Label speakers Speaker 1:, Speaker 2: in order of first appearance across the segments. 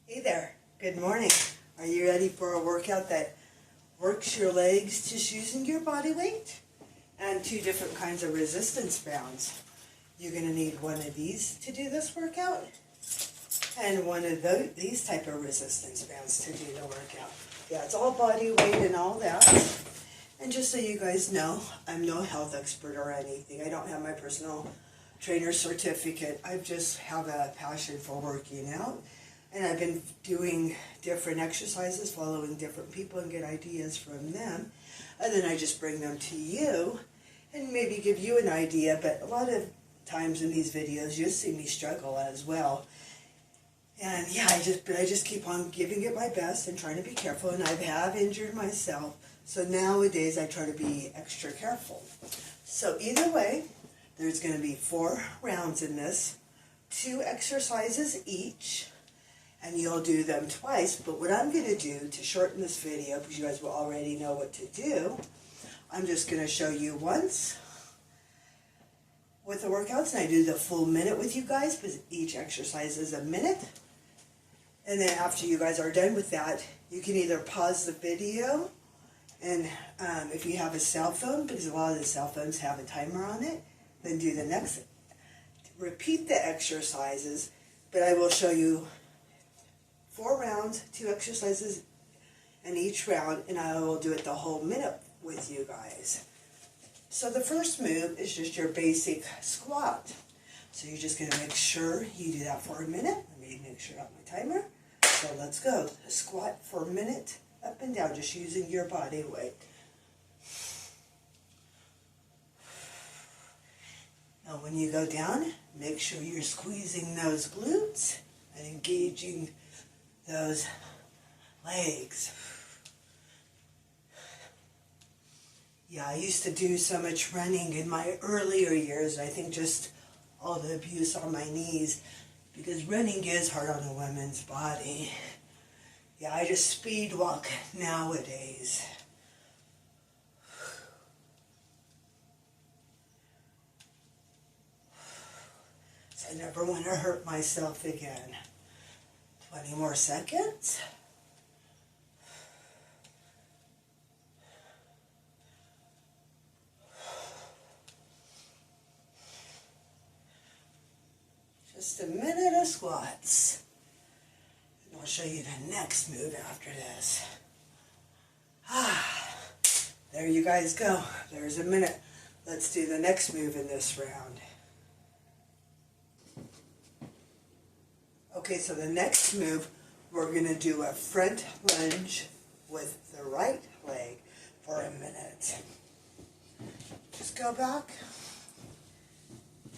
Speaker 1: Hey there, good morning. Are you ready for a workout that works your legs, tissues, and your body weight? And two different kinds of resistance bands. You're going to need one of these to do this workout, and one of these type of resistance bands to do the workout. Yeah, it's all body weight and all that. And just so you guys know, I'm no health expert or anything. I don't have my personal trainer certificate. I just have a passion for working out. And I've been doing different exercises, following different people and get ideas from them. And then I just bring them to you and maybe give you an idea. But a lot of times in these videos, you'll see me struggle as well. And yeah, I just keep on giving it my best and trying to be careful. And I have injured myself. So nowadays I try to be extra careful. So either way, there's going to be 4 rounds in this, 2 exercises each. And you'll do them twice, but what I'm going to do to shorten this video, because you guys will already know what to do, I'm just going to show you once with the workouts, and I do the full minute with you guys, because each exercise is a minute. And then after you guys are done with that, you can either pause the video, and if you have a cell phone, because a lot of the cell phones have a timer on it, then do the next, repeat the exercises, but I will show you 4 rounds, 2 exercises in each round, and I will do it the whole minute with you guys. So the first move is just your basic squat. So you're just going to make sure you do that for a minute. Let me make sure I have my timer. So let's go. Squat for a minute, up and down, just using your body weight. Now when you go down, make sure you're squeezing those glutes and engaging those legs. Yeah, I used to do so much running in my earlier years. I think just all the abuse on my knees, because running is hard on a woman's body. Yeah, I just speed walk nowadays. So I never want to hurt myself again. 20 more seconds. Just a minute of squats. And I'll show you the next move after this. There you guys go. There's a minute. Let's do the next move in this round. Okay, so the next move, we're going to do a front lunge with the right leg for a minute. Just go back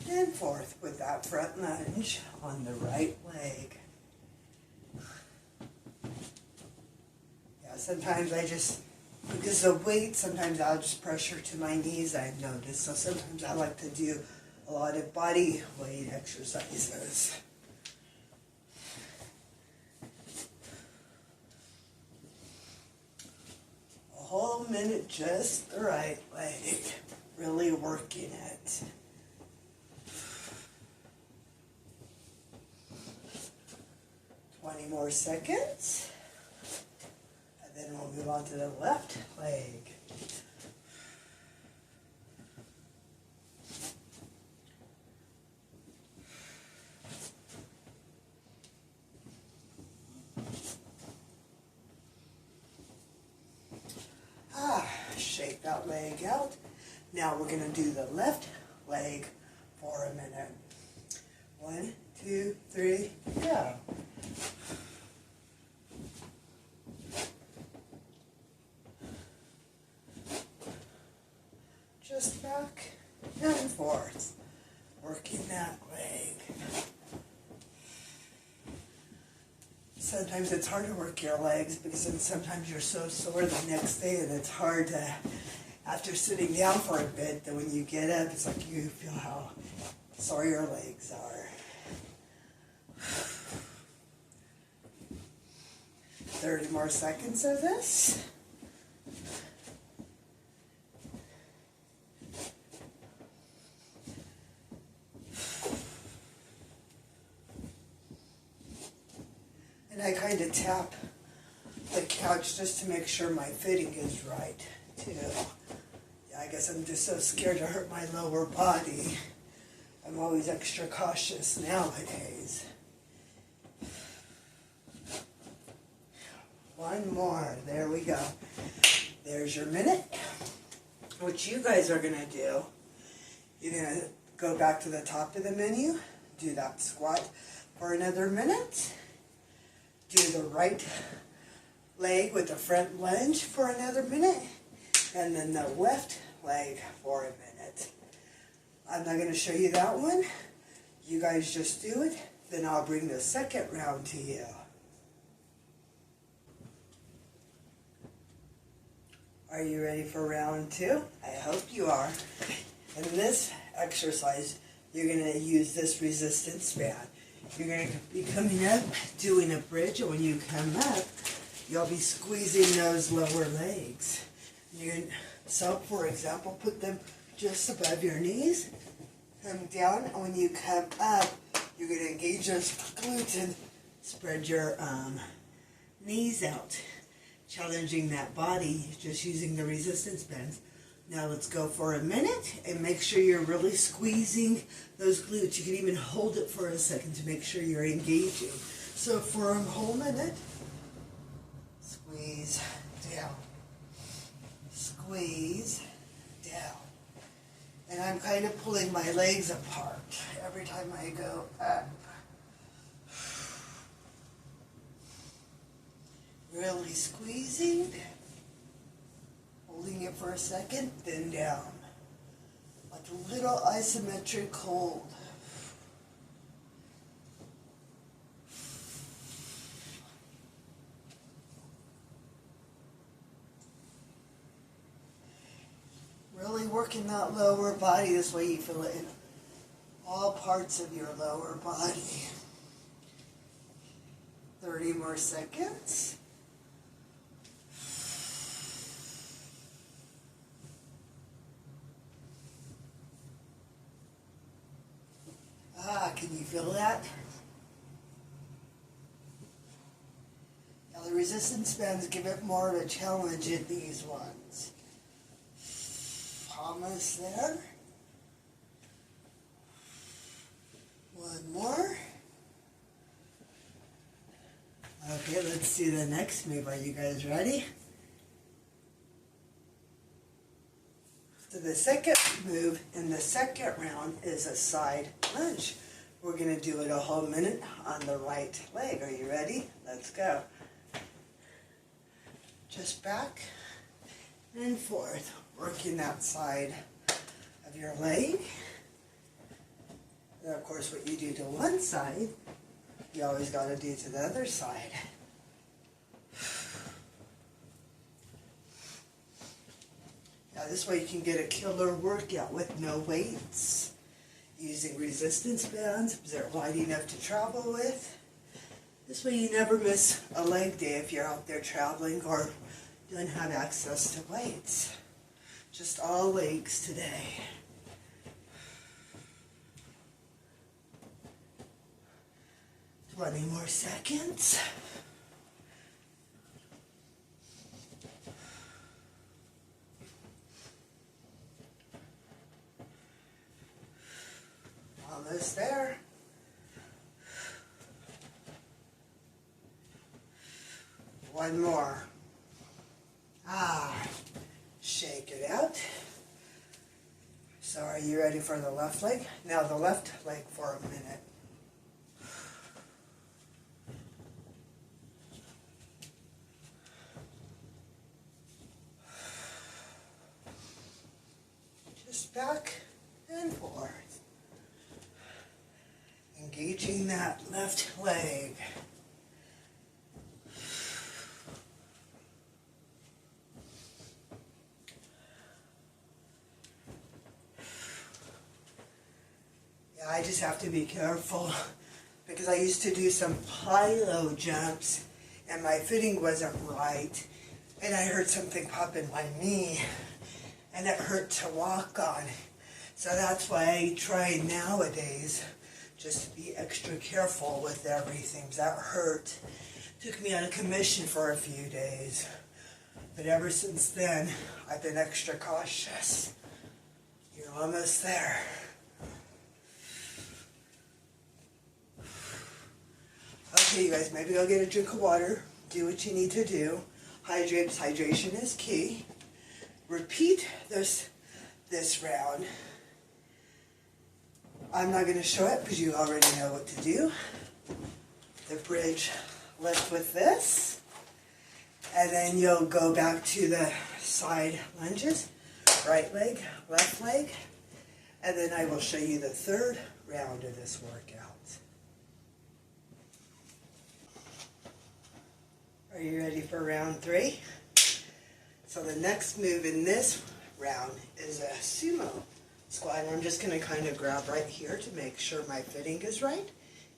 Speaker 1: and forth with that front lunge on the right leg. Yeah, sometimes because of weight, sometimes I'll just pressure to my knees, I've noticed. So sometimes I like to do a lot of body weight exercises. Whole minute, just the right leg, really working it. Twenty more seconds, and then we'll move on to the left leg. Shake that leg out. Now we're going to do the left leg for a minute. 1, 2, 3, go. Just back and forth, working that leg. Sometimes it's hard to work your legs because then sometimes you're so sore the next day and it's hard to, after sitting down for a bit, that when you get up, it's like you feel how sore your legs are. 30 more seconds of this. And I kind of tap the couch just to make sure my fitting is right, too. Yeah, I guess I'm just so scared to hurt my lower body. I'm always extra cautious nowadays. One more. There we go. There's your minute. What you guys are going to do, you're going to go back to the top of the menu, do that squat for another minute, do the right leg with the front lunge for another minute, and then the left leg for a minute. I'm not going to show you that one. You guys just do it, then I'll bring the second round to you. Are you ready for round two? I hope you are. In this exercise, you're going to use this resistance band. You're going to be coming up, doing a bridge, and when you come up, you'll be squeezing those lower legs. So, for example, put them just above your knees, come down, and when you come up, you're going to engage those glutes and spread your knees out, challenging that body, just using the resistance bands. Now let's go for a minute and make sure you're really squeezing those glutes. You can even hold it for a second to make sure you're engaging. So for a whole minute, squeeze down, squeeze down. And I'm kind of pulling my legs apart every time I go up. Really squeezing, holding it for a second, then down. Like a little isometric hold. Really working that lower body, this way you feel it in all parts of your lower body. 30 more seconds. Can you feel that? Now the resistance bands give it more of a challenge in these ones. Almost there. One more. Okay, let's do the next move. Are you guys ready? So the second move in the second round is a side lunge. We're going to do it a whole minute on the right leg. Are you ready? Let's go. Just back and forth, working that side of your leg. And of course, what you do to one side, you always got to do to the other side. Now this way you can get a killer workout with no weights, using resistance bands because they're light enough to travel with. This way you never miss a leg day if you're out there traveling or don't have access to weights. Just all legs today. Twenty more seconds. Almost there. One more. Shake it out. So are you ready for the left leg? Now the left leg for a minute. Just back and forth. Engaging that left leg. Yeah, I just have to be careful because I used to do some plyo jumps and my footing wasn't right and I heard something pop in my knee and it hurt to walk on. So that's why I try nowadays just to be extra careful with everything. That hurt. Took me out of commission for a few days. But ever since then, I've been extra cautious. You're almost there. Okay, you guys, maybe go get a drink of water. Do what you need to do. Hydrate. Hydration is key. Repeat this round. I'm not going to show it because you already know what to do. The bridge lift with this. And then you'll go back to the side lunges. Right leg, left leg. And then I will show you the third round of this workout. Are you ready for round 3? So the next move in this round is a sumo squat. And I'm just going to kind of grab right here to make sure my fitting is right.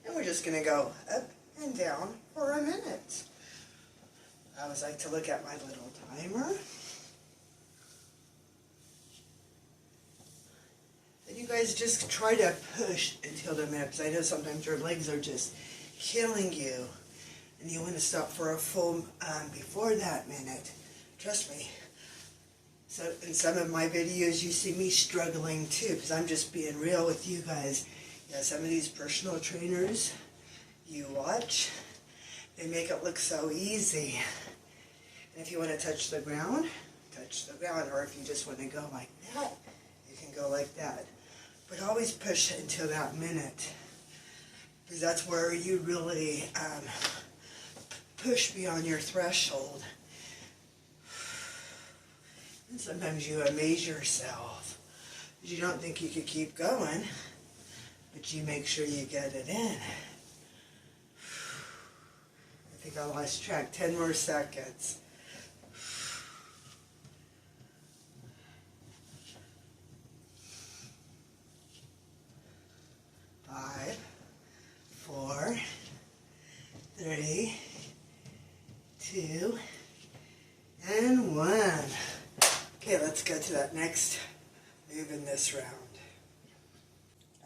Speaker 1: And we're just going to go up and down for a minute. I always like to look at my little timer. And you guys just try to push until the minute, because I know sometimes your legs are just killing you. And you want to stop for a full before that minute. Trust me. So in some of my videos you see me struggling too, because I'm just being real with you guys. Yeah, some of these personal trainers you watch, they make it look so easy. And if you want to touch the ground, or if you just want to go like that, you can go like that. But always push until that minute, because that's where you really push beyond your threshold. And sometimes you amaze yourself, because you don't think you could keep going, but you make sure you get it in. I think I lost track. 10 more seconds. 5, 4, 3, 2, and 1. Okay, let's go to that next move in this round.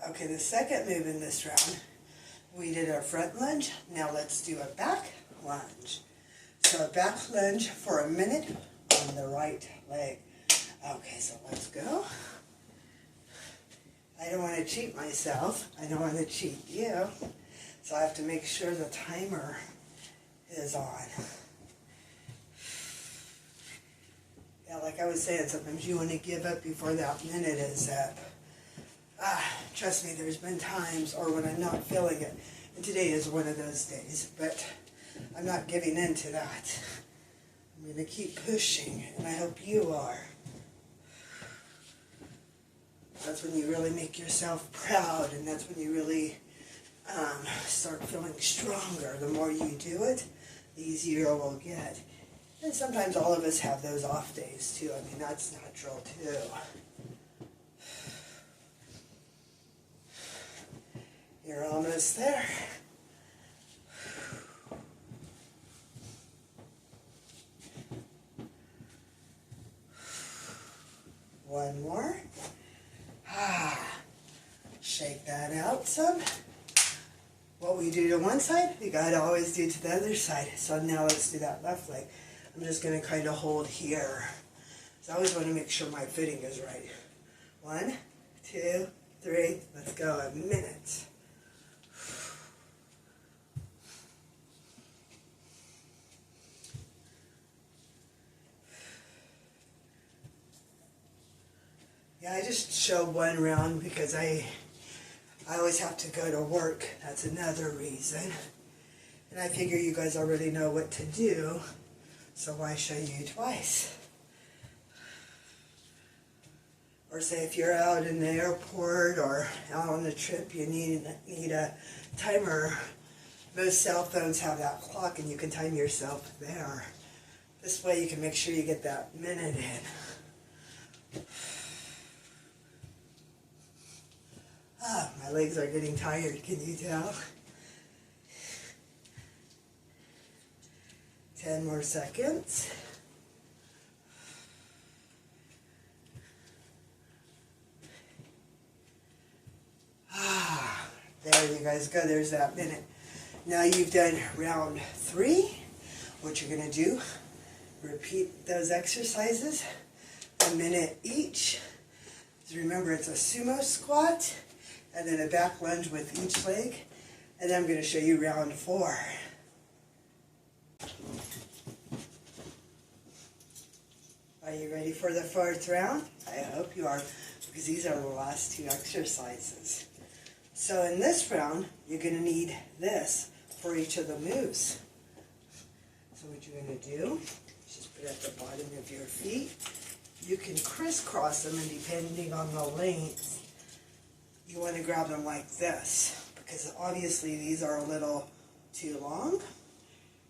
Speaker 1: Okay, the second move in this round, we did our front lunge. Now let's do a back lunge. So a back lunge for a minute on the right leg. Okay, so let's go. I don't want to cheat myself. I don't want to cheat you. So I have to make sure the timer is on. Yeah, like I was saying, sometimes you want to give up before that minute is up. Trust me, there's been times, or when I'm not feeling it, and today is one of those days, but I'm not giving in to that. I'm going to keep pushing, and I hope you are. That's when you really make yourself proud, and that's when you really start feeling stronger. The more you do it, the easier it will get. And sometimes all of us have those off days too. I mean, that's natural too. You're almost there. One more. Shake that out some. What we do to one side, you gotta always do to the other side. So now let's do that left leg. I'm just gonna kind of hold here. So I always want to make sure my fitting is right. 1, 2, 3, let's go, a minute. Yeah, I just show one round because I always have to go to work. That's another reason. And I figure you guys already know what to do, so why show you twice? Or say if you're out in the airport or out on a trip, you need a timer. Most cell phones have that clock and you can time yourself there. This way you can make sure you get that minute in. My legs are getting tired, can you tell? 10 more seconds. There you guys go, there's that minute. Now you've done round 3. What you're going to do, repeat those exercises, a minute each. Remember, it's a sumo squat, and then a back lunge with each leg. And then I'm going to show you round 4. Are you ready for the 4th round? I hope you are, because these are the last 2 exercises. So in this round, you're going to need this for each of the moves. So what you're going to do is just put it at the bottom of your feet. You can crisscross them, and depending on the length, you want to grab them like this, because obviously these are a little too long.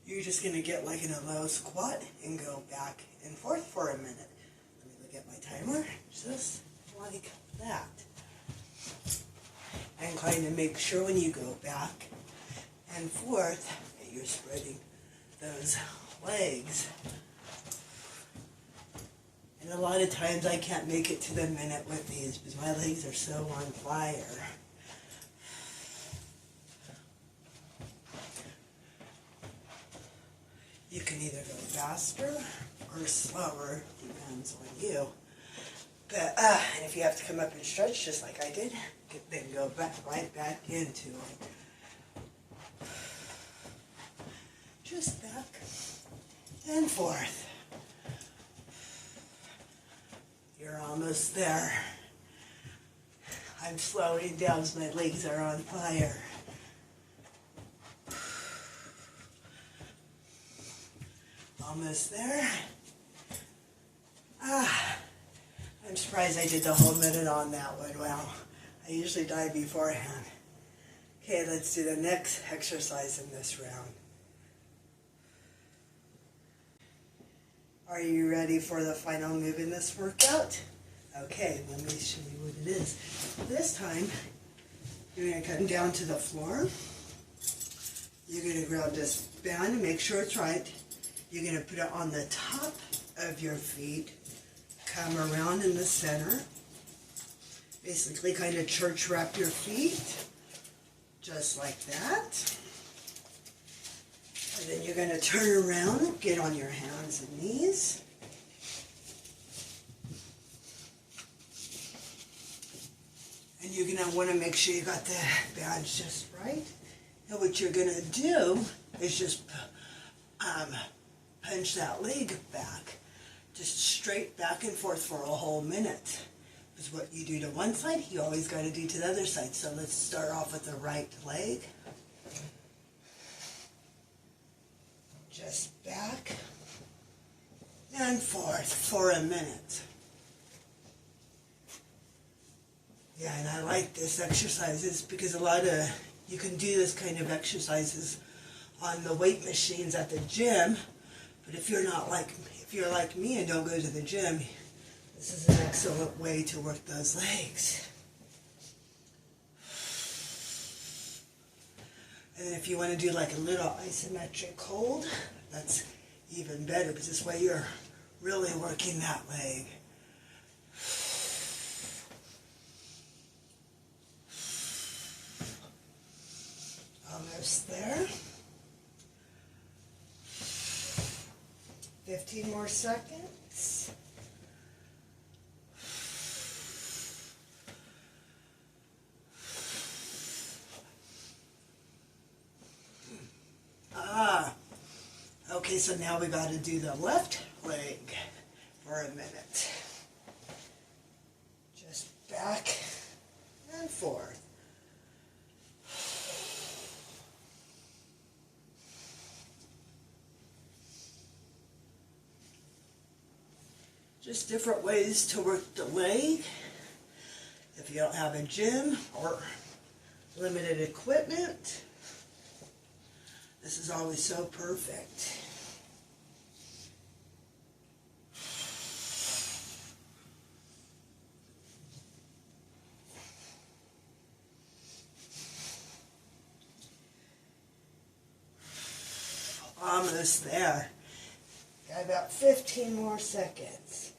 Speaker 1: You're just going to get like in a low squat and go back and forth for a minute. Let me look at my timer, just like that. And kind of make sure when you go back and forth that you're spreading those legs. And a lot of times I can't make it to the minute with these because my legs are so on fire. You can either go faster or slower, depends on you. But and if you have to come up and stretch just like I did, then go back right back into it. Just back and forth. You're almost there. I'm slowing down as my legs are on fire. Almost there. I'm surprised I did the whole minute on that one. Wow. I usually die beforehand. Okay, let's do the next exercise in this round. Are you ready for the final move in this workout? Okay, let me show you what it is. This time, you're going to come down to the floor. You're going to grab this band and make sure it's right. You're going to put it on the top of your feet. Come around in the center. Basically kind of church wrap your feet. Just like that. And then you're going to turn around, get on your hands and knees. And you're going to want to make sure you got the bands just right. And what you're going to do is just punch that leg back. Just straight back and forth for a whole minute. Because what you do to one side, you always got to do to the other side. So let's start off with the right leg. Just back and forth for a minute. Yeah, and I like this exercises because you can do this kind of exercises on the weight machines at the gym. But if you're like me and don't go to the gym, this is an excellent way to work those legs. And if you want to do like a little isometric hold, that's even better because this way you're really working that leg. Almost there. 15 more seconds. Okay, so now we got to do the left leg for a minute. Just back and forth. Just different ways to work the leg. If you don't have a gym or limited equipment, this is always so perfect. Almost there. Got about 15 more seconds.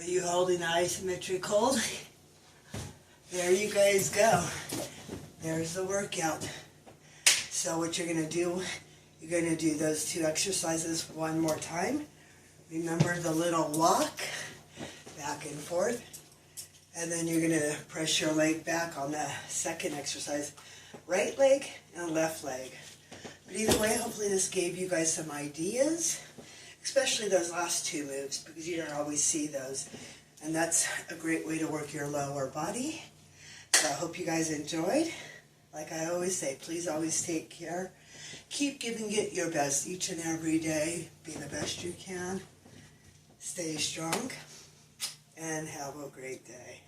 Speaker 1: Are you holding the isometric hold? There you guys go. There's the workout. So what you're going to do, you're going to do those 2 exercises one more time. Remember the little walk, back and forth. And then you're going to press your leg back on the second exercise. Right leg and left leg. But either way, hopefully this gave you guys some ideas. Especially those last 2 moves, because you don't always see those. And that's a great way to work your lower body. So I hope you guys enjoyed. Like I always say, please always take care. Keep giving it your best each and every day. Be the best you can. Stay strong. And have a great day.